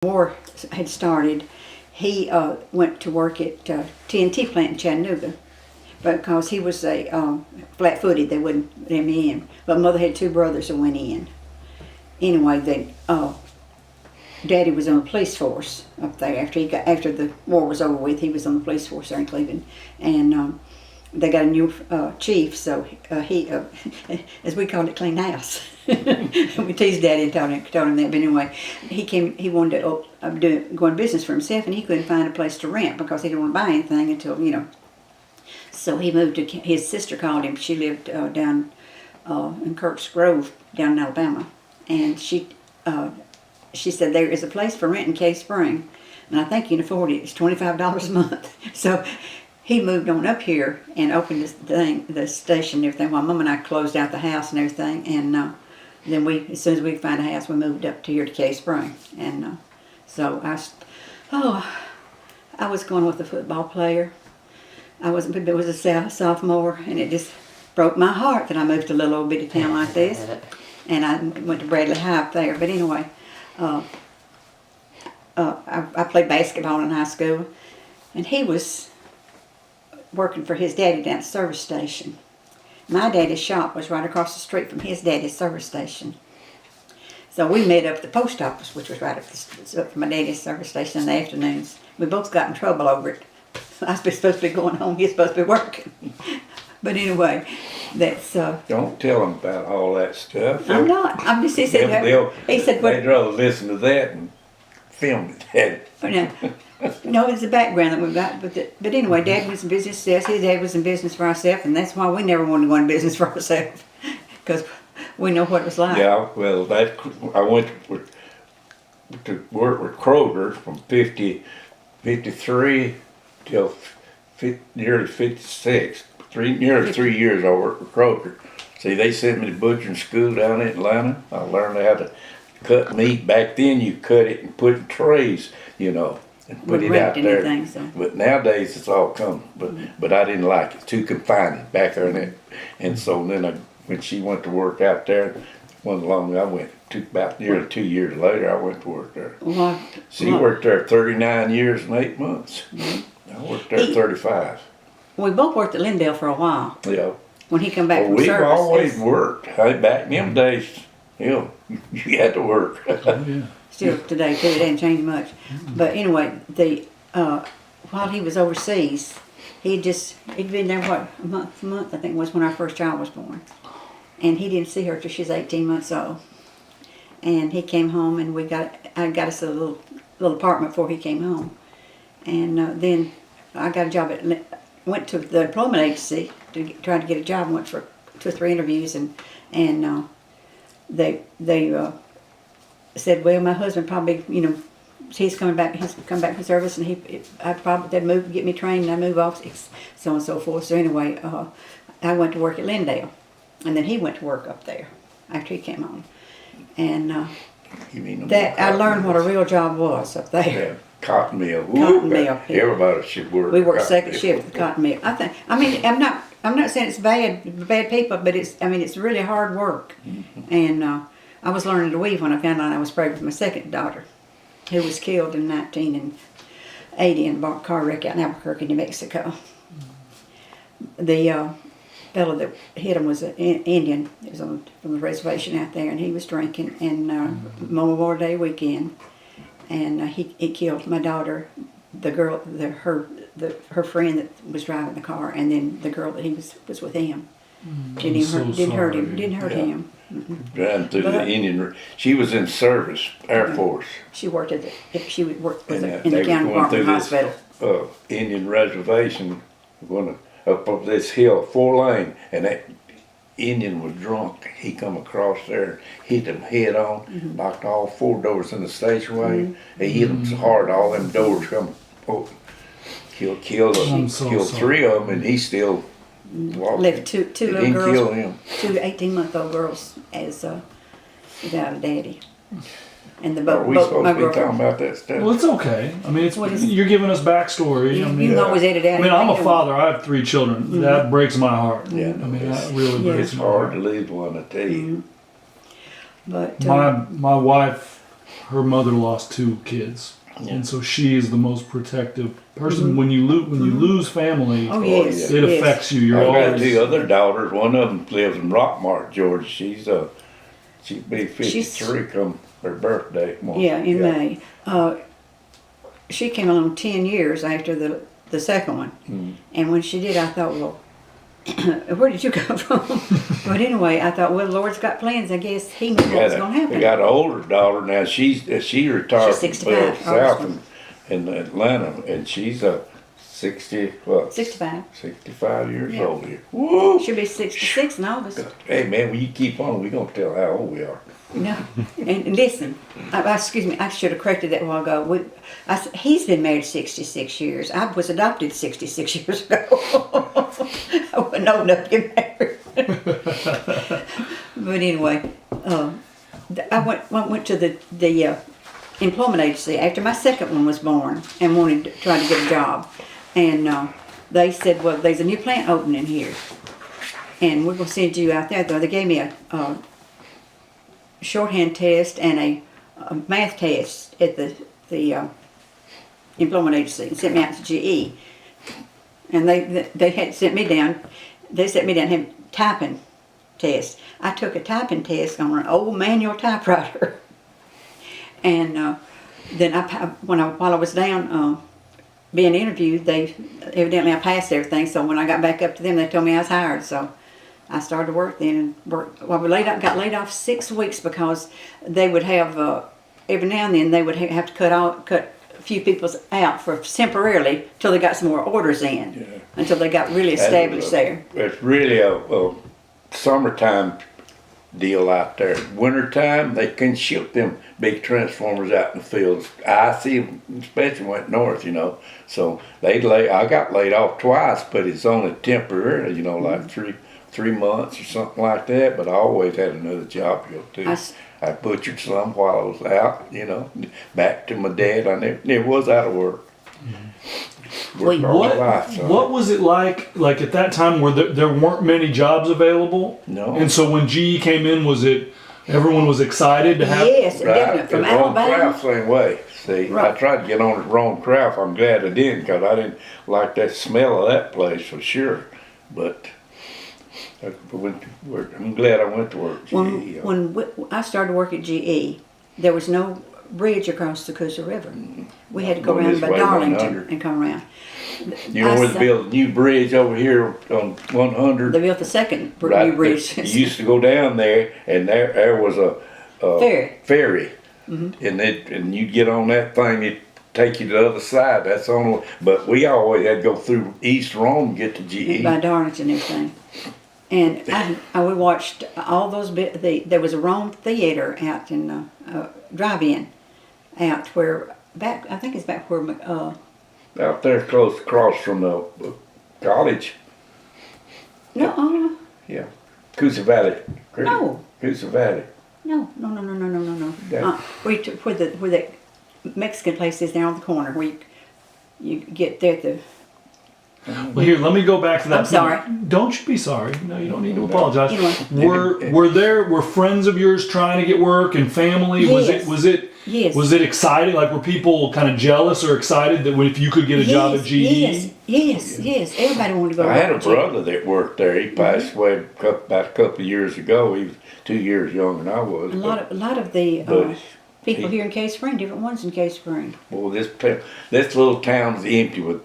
war had started, he went to work at TNT plant in Chattanooga because he was a flat-footed. They wouldn't let him in. But Mother had two brothers that went in. Anyway, Daddy was on the police force up there after the war was over with. He was on the police force there in Cleveland, and they got a new chief. So he, as we called it, clean house. We teased Daddy and told him that. But anyway, he wanted to go in business for himself, and he couldn't find a place to rent because he didn't want to buy anything until. So he moved to, his sister called him. She lived down in Kirk's Grove, down in Alabama, and she said there is a place for rent in Cave Spring, and I think you can afford it. It's $25 a month. So he moved on up here and opened the station and everything while Mom and I closed out the house and everything. And then as soon as we found a house, we moved up to here to Cave Spring. And so I was going with a football player. I was a sophomore, and it just broke my heart that I moved to a little old bitty town like this. And I went to Bradley High up there. But anyway, I played basketball in high school, and he was working for his daddy down at the service station. My daddy's shop was right across the street from his daddy's service station. So we met up at the post office, which was right up from my daddy's service station in the afternoons. We both got in trouble over it. I was supposed to be going home, he was supposed to be working. But anyway, that's... Don't tell them about all that stuff. I'm not. I'm just, he said, they'd rather listen to that and film it. No, it's the background that we've got. But anyway, Dad was in business for us. His dad was in business for ourselves, and that's why we never wanted to go in business for ourselves, because we know what it was like. Yeah, well, I went to work with Kroger from 53 till nearly 56. Nearly 3 years I worked with Kroger. See, they sent me to butchering school down in Atlanta. I learned how to cut meat. Back then you cut it and put it in trays, and put it out there. Anything, so. But nowadays it's all come. But I didn't like it. Too confining back there. And so then when she went to work out there, wasn't long. I went about nearly 2 years later. I went to work there. She worked there 39 years and 8 months. I worked there 35. We both worked at Lindale for a while. Yeah. When he come back from we've service. We've always worked. Back in them days, you had to work. Still today too, it didn't change much. But anyway, while he was overseas, he'd been there a month I think was when our first child was born. And he didn't see her till she was 18 months old. And he came home, and I got us a little apartment before he came home. And then I got a job went to the employment agency to try to get a job. Went for 2 or 3 interviews, and they said, well, my husband probably, he's come back from service, and they'd get me trained, and I move off, so on and so forth. So anyway, I went to work at Lindale, and then he went to work up there after he came home, and I learned what a real job was up there. Yeah. Cotton mill. Cotton mill. Everybody should work. We worked second shift at the cotton mill. I'm not saying it's bad people, but it's really hard work. Mm-hmm. And I was learning to weave when I found out I was pregnant with my second daughter, who was killed in 1980 in a car wreck out in Albuquerque, New Mexico. Mm-hmm. The fellow that hit him was an Indian. He was from the reservation out there, and he was drinking, and Memorial Day weekend. And he killed my daughter, the girl, her friend that was driving the car, and then the girl that he was with him. Didn't hurt him. Mm-hmm. Driving through the Indian. She was in service, Air Force. She worked in the county department hospital. Indian reservation, going up this hill, 4-lane, and that Indian was drunk. He come across there, hit him head on, knocked all 4 doors in the station wagon. He hit them so hard, all them doors come open. Killed 3 of them, and he still walked. Left two little girls, kill him. 2 18-month-old girls as without a daddy. And Are we supposed to be talking about that stuff? Well, it's okay. You're giving us backstory. You can always edit out. I'm a father. I have 3 children. Mm-hmm. That breaks my heart. Yeah, that really breaks my heart. It's hard to lose one, I tell you. But my wife, her mother lost 2 kids, Yeah. and so she is the most protective person. When you lose family, Oh, yes. it yes. affects you. You're I got always 2 other daughters. One of them lives in Rockmart, Georgia. She'd be 53 come her birthday. Yeah, in May. She came along 10 years after the second one. And when she did, I thought, well, where did you come from? But anyway, I thought, well, the Lord's got plans. I guess He knew what was going to They happen. got an older daughter now. She retired She's from Bell 65, South August in Atlanta, and she's 65 years Yeah. old here. Woo! She'll be 66 in August. Hey man, when you keep on, we gonna tell how old we are. No, and listen, excuse me, I should have corrected that a while ago. He's been married 66 years. I was adopted 66 years ago. I wasn't old enough to get married. But anyway, I went to the employment agency after my second one was born and wanted to try to get a job. And they said, well, there's a new plant opening here. And we're going to send you out there. They gave me a shorthand test and a math test at the employment agency and sent me out to GE. And they had sent me down. They sent me down to have a typing test. I took a typing test on an old manual typewriter. And then while I was down being interviewed, evidently I passed everything. So when I got back up to them, they told me I was hired. So I started to work then and worked. Well, got laid off 6 weeks because they would have every now and then they would have to cut a few people out for temporarily till they got some more orders in, until they got really established there. It's really a summertime deal out there. Wintertime, they can ship them big transformers out in the fields. I see them, especially went north, So I got laid off twice, but it's only temporarily, like 3 months or something like that. But I always had another job to go to. I butchered some while I was out, back to my dad. I never was out of work. Wait, what was it like at that time where there weren't many jobs available? No. And so when GE came in, everyone was excited to have? Yes, definitely. From Ron Alabama. Kraft, same way. See, Right. I tried to get on at Ron Kraft. I'm glad I didn't, because I didn't like that smell of that place for sure. But I'm glad I went to work at GE. When I started work at GE, there was no bridge across the Coosa River. We had to go Going around this by way, Darlington 100. and come around. Where they built a new bridge over here on 100? They built the second Right, new bridge. You used to go down there, and there was a ferry. And you'd get on that thing, it'd take you to the other side. That's the only. But we always had to go through East Rome to get to GE. By Darlington and everything. And we watched all those there was a Rome theater out in drive-in out where I think it's back where Out there close across from the college. no Yeah. Coosa Valley. No. Coosa Valley. no where that Mexican place is there on the corner where you get there at the. Well, here, let me go back to that. I'm sorry. Don't you be sorry. No, you don't need to apologize. Anyway. Were friends of yours trying to get work and family? Yes. Yes. Was it exciting? Like, were people kind of jealous or excited that if you could get a job at GE? Yes. Everybody wanted to go. I had a to GE. brother that worked there. He passed away about a couple of years ago. He was 2 years younger than I was. A lot of the people here in Cave Spring, different ones in Cave Spring. Well, this little town's empty with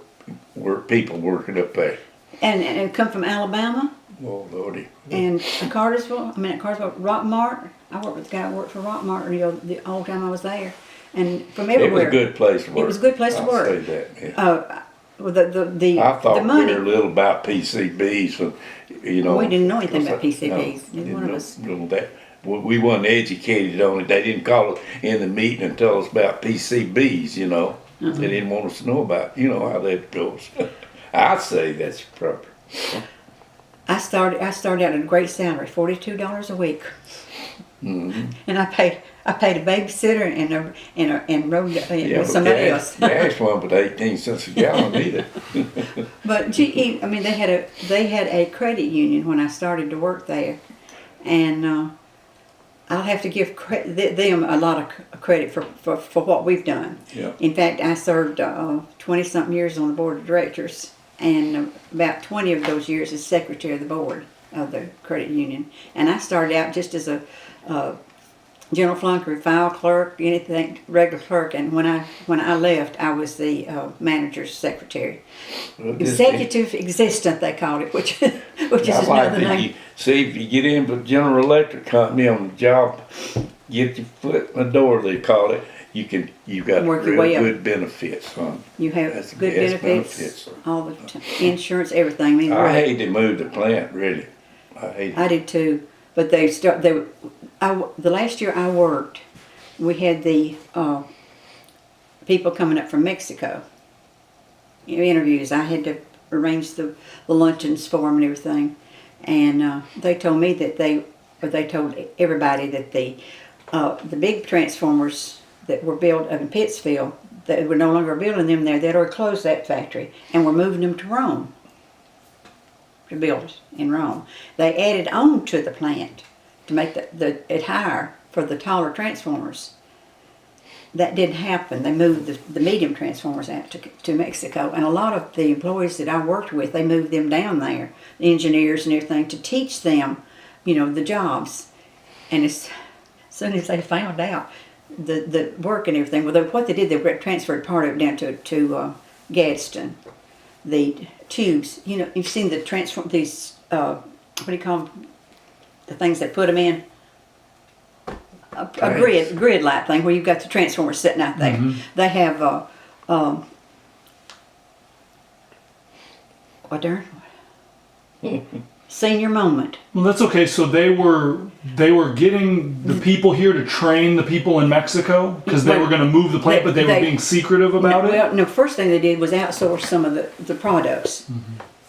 people working up there. And come from Alabama Oh, Lordy. and Cartersville. Rockmart. I worked with a guy who worked for Rockmart the whole time I was there, and from It was everywhere. a good place to work. It was a good place to I'll work. say that, yeah. Well, the I thought money. very little about PCBs, and We didn't know anything about PCBs. Neither one of us. We wasn't educated on it. They didn't call us in the meeting and tell us about PCBs. They didn't want us to know about. How that goes. I'd say that's proper. I started out at a great salary, $42 a week, and I paid a babysitter and rode with somebody else. Gas one, but 18 cents a gallon either. But GE, they had a credit union when I started to work there, and I'll have to give them a lot of credit for what we've done. Yeah. In fact, I served 20-something years on the board of directors, and about 20 of those years as secretary of the board of the credit union. And I started out just as a general flunker, file clerk, anything, regular clerk. And when I left, I was the manager's secretary. Well, this- Executive assistant, they called it, which is I like another that name. see, if you get in with General Electric Company on the job, get your foot in the door, they call it, you got Work your real way up. good benefits, son. You have That's good gas benefits, all the insurance, everything. I mean, I really. hate to move the plant, really. I hate it. I did too, but the last year I worked, we had the people coming up from Mexico. Interviews. I had to arrange the luncheons for them and everything, and they told me that they told everybody that the big transformers that were built up in Pittsfield, that were no longer building them there. They'd already closed that factory and were moving them to Rome. To build in Rome. They added on to the plant to make it higher for the taller transformers. That didn't happen. They moved the medium transformers out to Mexico, and a lot of the employees that I worked with, they moved them down there, the engineers and everything, to teach them, the jobs. And as soon as they found out the work and everything, what they did, they transferred part of it down to Gadsden. The tubes, you've seen the these, what do you call them? The things they put them in? A grid light thing where you've got the transformers sitting out there. Mhm. They have, what darn? Senior moment. Well, that's okay. So they were getting the people here to train the people in Mexico because they were going to move the plant, but they were being secretive about it. Well, no, first thing they did was outsource some of the products.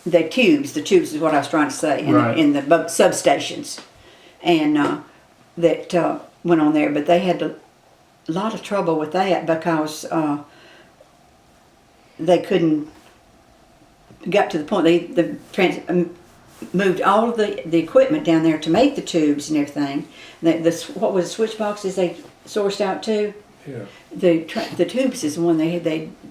The tubes is what I was trying to say, Right. in the substations. And that went on there, but they had a lot of trouble with that because they couldn't, got to the point, they moved all of the equipment down there to make the tubes and everything. What was the switch boxes they sourced out to? Yeah. The tubes is the one they